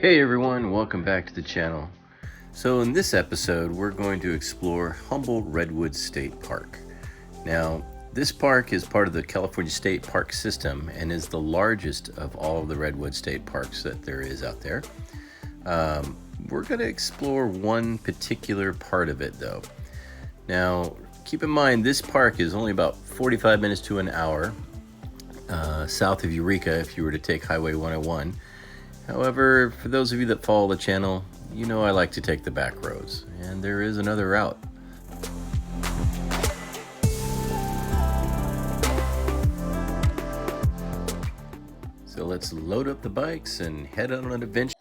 Hey everyone, welcome back to the channel. So in this episode, we're going to explore Humboldt Redwoods State Park. Now, this park is part of the California State Park system and is the largest of all of the Redwood State Parks that there is out there. We're going to explore one particular part of it though. Now, keep in mind this park is only about 45 minutes to an hour south of Eureka if you were to take Highway 101. However, for those of you that follow the channel, you know I like to take the back roads, and there is another route. So let's load up the bikes and head on an adventure.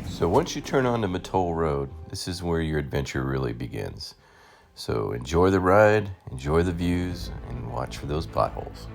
So once you turn onto Mattole Road, this is where your adventure really begins. So enjoy the ride, enjoy the views, and watch for those potholes.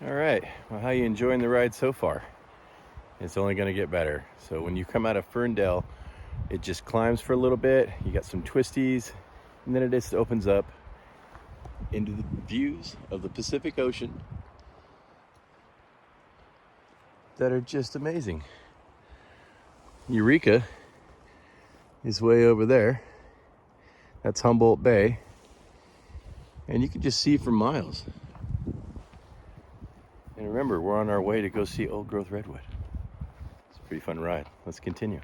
All right, well, how you enjoying the ride so far? It's only going to get better. So when you come out of Ferndale, it just climbs for a little bit. You got some twisties, and then it just opens up into the views of the Pacific Ocean that are just amazing. Eureka is way over there. That's Humboldt Bay, and you can just see for miles. And remember, we're on our way to go see old growth redwood. It's a pretty fun ride. Let's continue.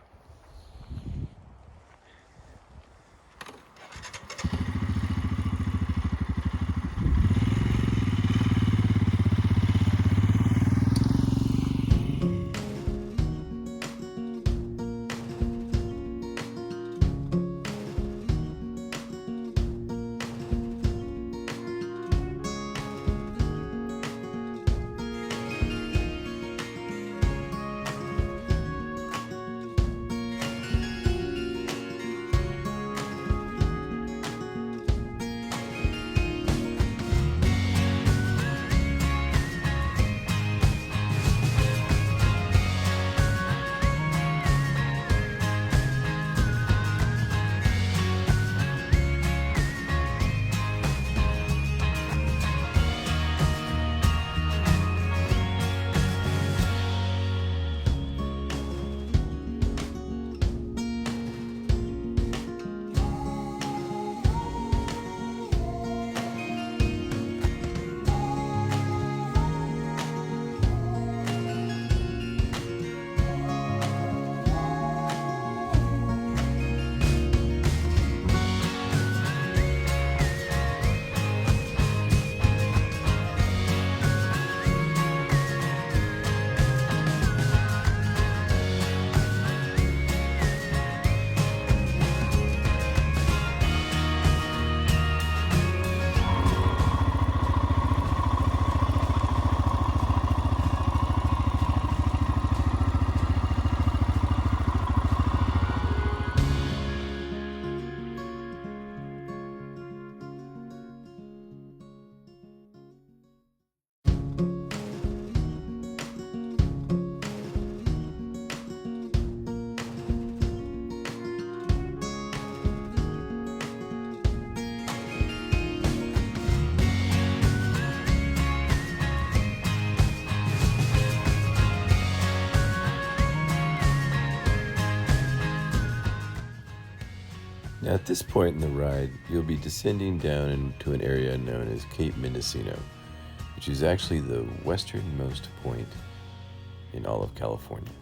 Now at this point in the ride, you'll be descending down into an area known as Cape Mendocino, which is actually the westernmost point in all of California.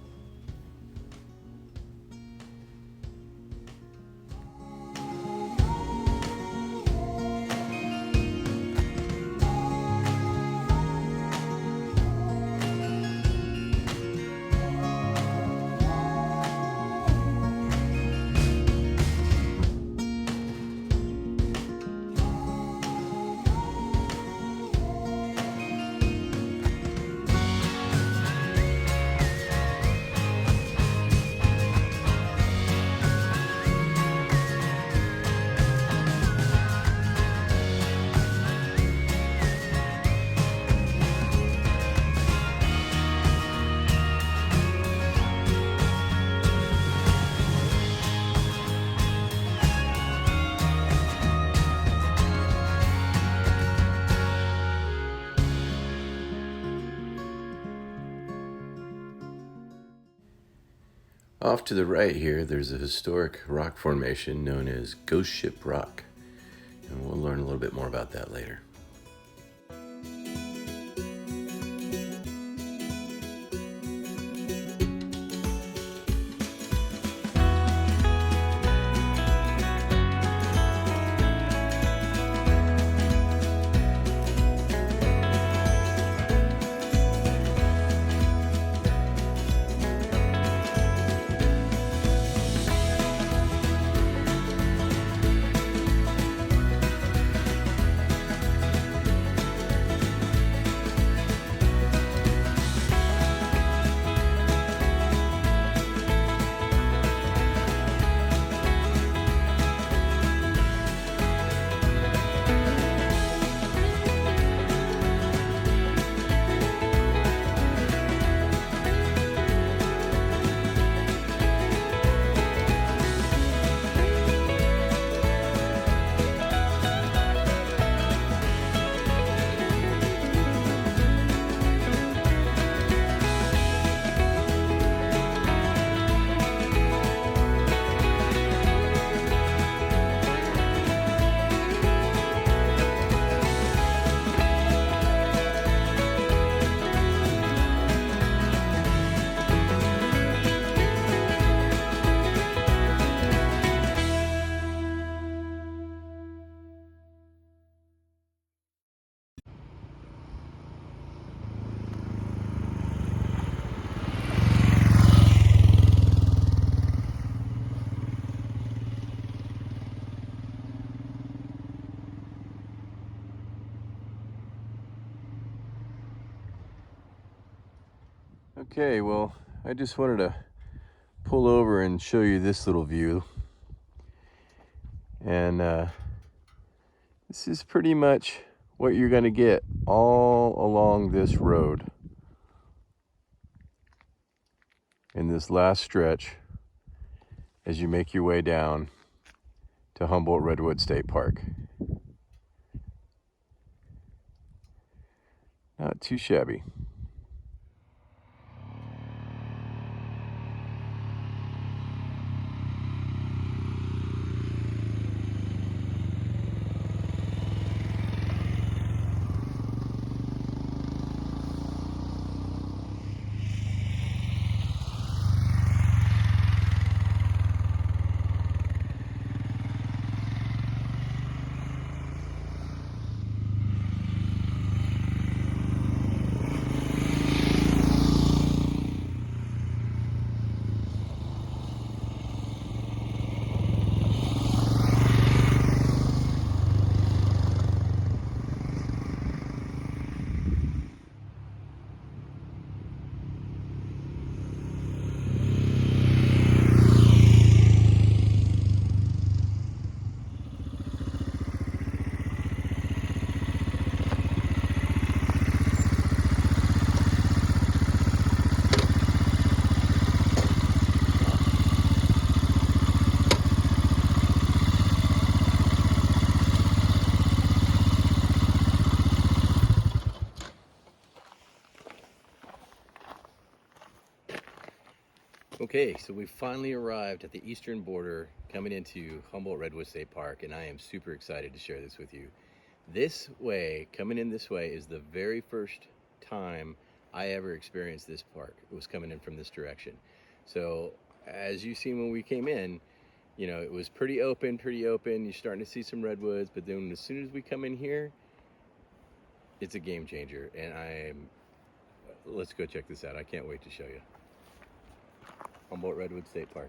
Off to the right here, there's a historic rock formation known as Ghost Ship Rock, and we'll learn a little bit more about that later. Okay, well, I just wanted to pull over and show you this little view. And this is pretty much what you're going to get all along this road in this last stretch as you make your way down to Humboldt Redwoods State Park. Not too shabby. Okay, so we finally arrived at the eastern border coming into Humboldt Redwoods State Park, and I am super excited to share this with you. This way, coming in this way, is the very first time I ever experienced this park. It was coming in from this direction. So as you seen when we came in, you know, it was pretty open. You're starting to see some redwoods, but then as soon as we come in here, it's a game changer. And let's go check this out. I can't wait to show you. Humboldt Redwoods State Park.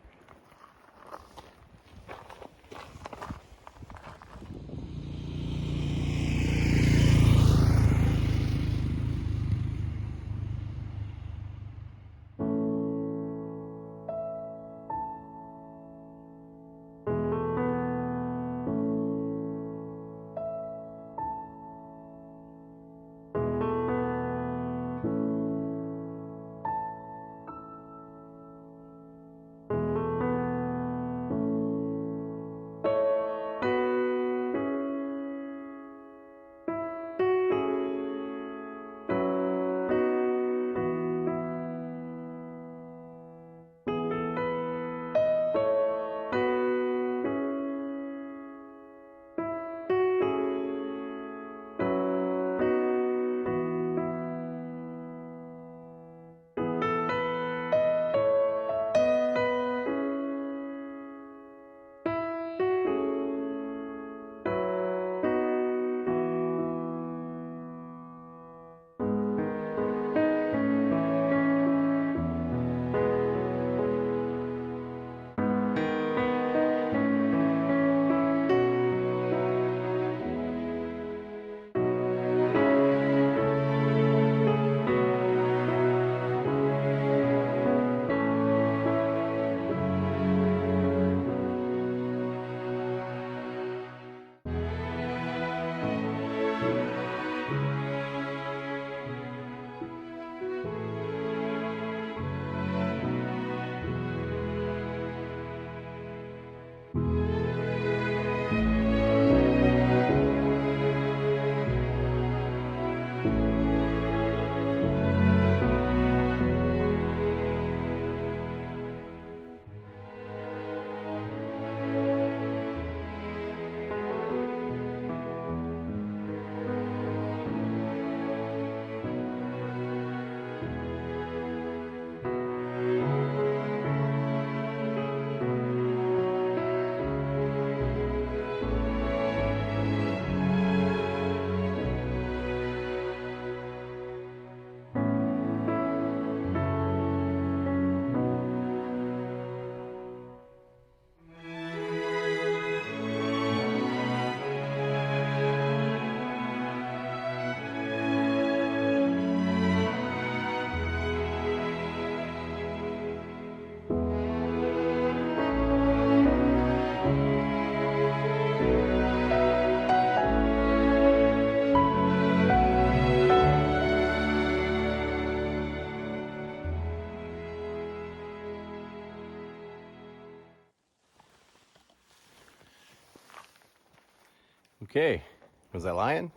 Okay, was I lying?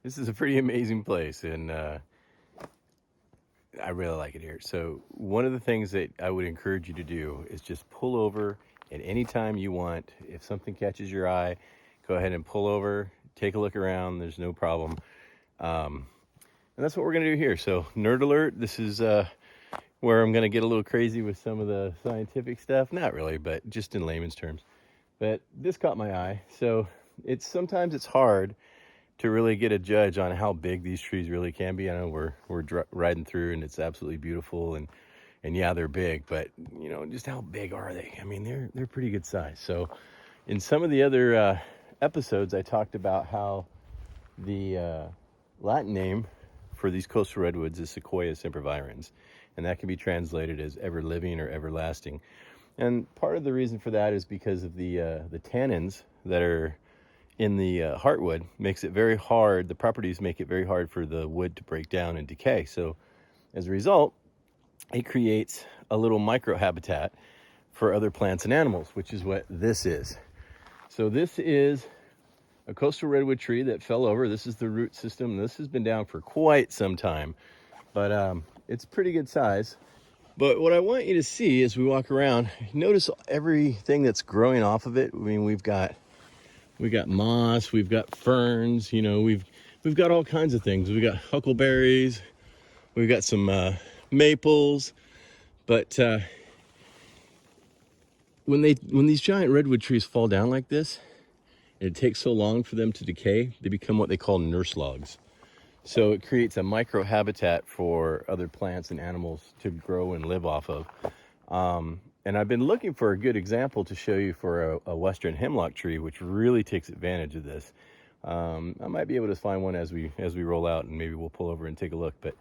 This is a pretty amazing place, and I really like it here. So one of the things that I would encourage you to do is just pull over at any time you want. If something catches your eye, go ahead and pull over, take a look around. There's no problem. And that's what we're going to do here. So nerd alert, this is where I'm going to get a little crazy with some of the scientific stuff. Not really, but just in layman's terms. But this caught my eye. So sometimes it's hard to really get a judge on how big these trees really can be. I know we're riding through and it's absolutely beautiful, and yeah, they're big, but you know, just how big are they? I mean, they're pretty good size. So in some of the other episodes, I talked about how the Latin name for these coastal redwoods is Sequoia sempervirens, and that can be translated as ever living or everlasting. And part of the reason for that is because of the tannins that are in the heartwood makes it very hard. The properties make it very hard for the wood to break down and decay. So as a result, it creates a little microhabitat for other plants and animals, which is what this is. So this is a coastal redwood tree that fell over. This is the root system. This has been down for quite some time, but it's pretty good size. But what I want you to see as we walk around, notice everything that's growing off of it. I mean, we've got moss, we've got ferns, you know, we've got all kinds of things. We've got huckleberries, we've got some maples, but when these giant redwood trees fall down like this, and it takes so long for them to decay, they become what they call nurse logs. So it creates a micro habitat for other plants and animals to grow and live off of. And I've been looking for a good example to show you for a western hemlock tree, which really takes advantage of this. I might be able to find one as we roll out, and maybe we'll pull over and take a look. But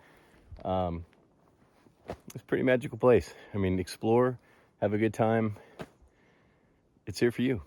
it's a pretty magical place. I mean, explore, have a good time. It's here for you.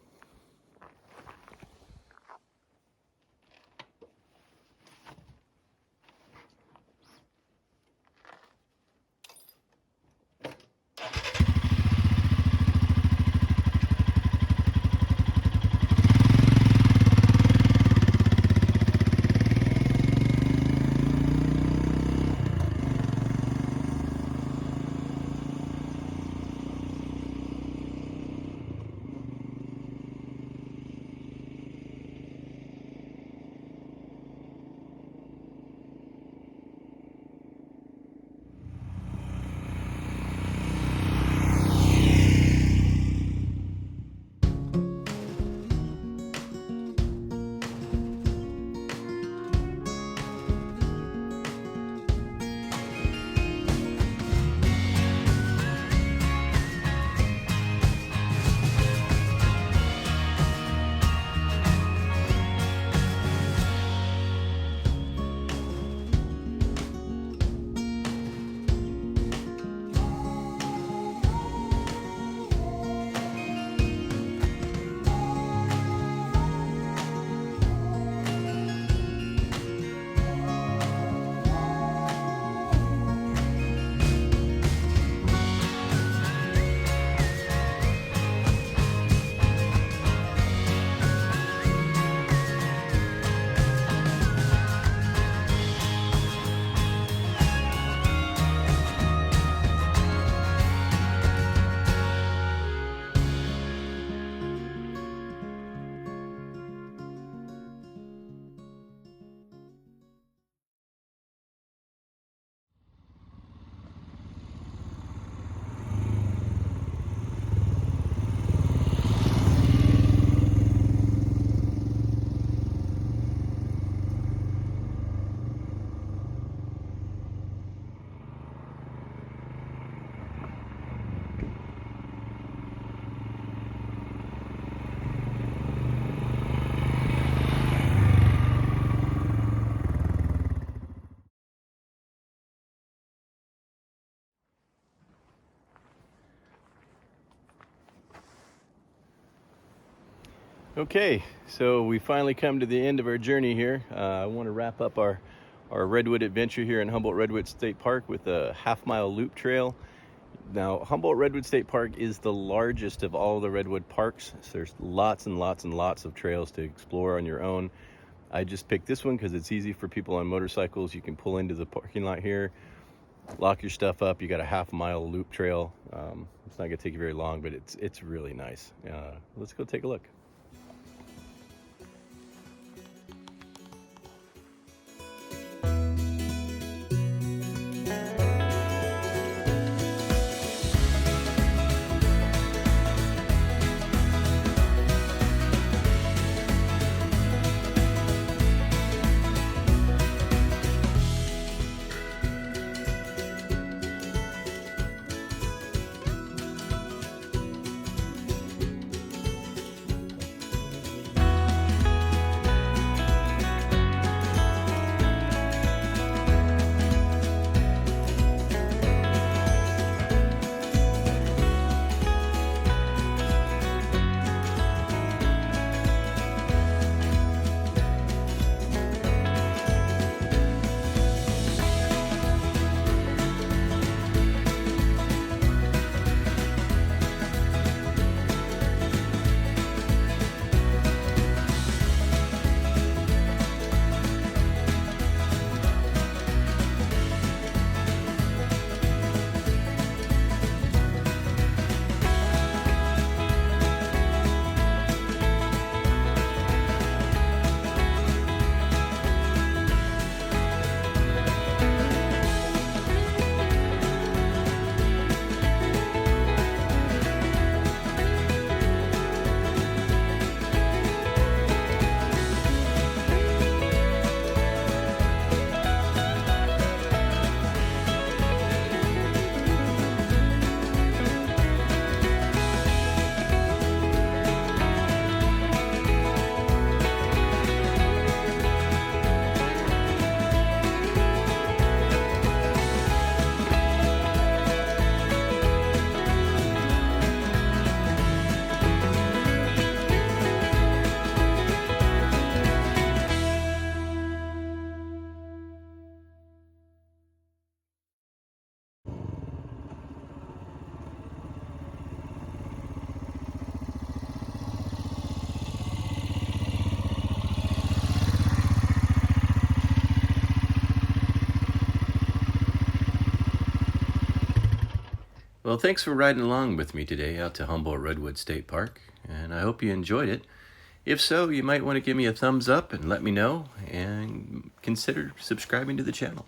Okay, so we finally come to the end of our journey here. I want to wrap up our redwood adventure here in Humboldt Redwoods State Park with a half-mile loop trail. Now, Humboldt Redwood State Park is the largest of all the redwood parks. So there's lots and lots and lots of trails to explore on your own. I just picked this one because it's easy for people on motorcycles. You can pull into the parking lot here, lock your stuff up. You got a half-mile loop trail. It's not gonna take you very long, but it's really nice. Let's go take a look. Well, thanks for riding along with me today out to Humboldt Redwoods State Park, and I hope you enjoyed it. If so, you might want to give me a thumbs up and let me know, and consider subscribing to the channel.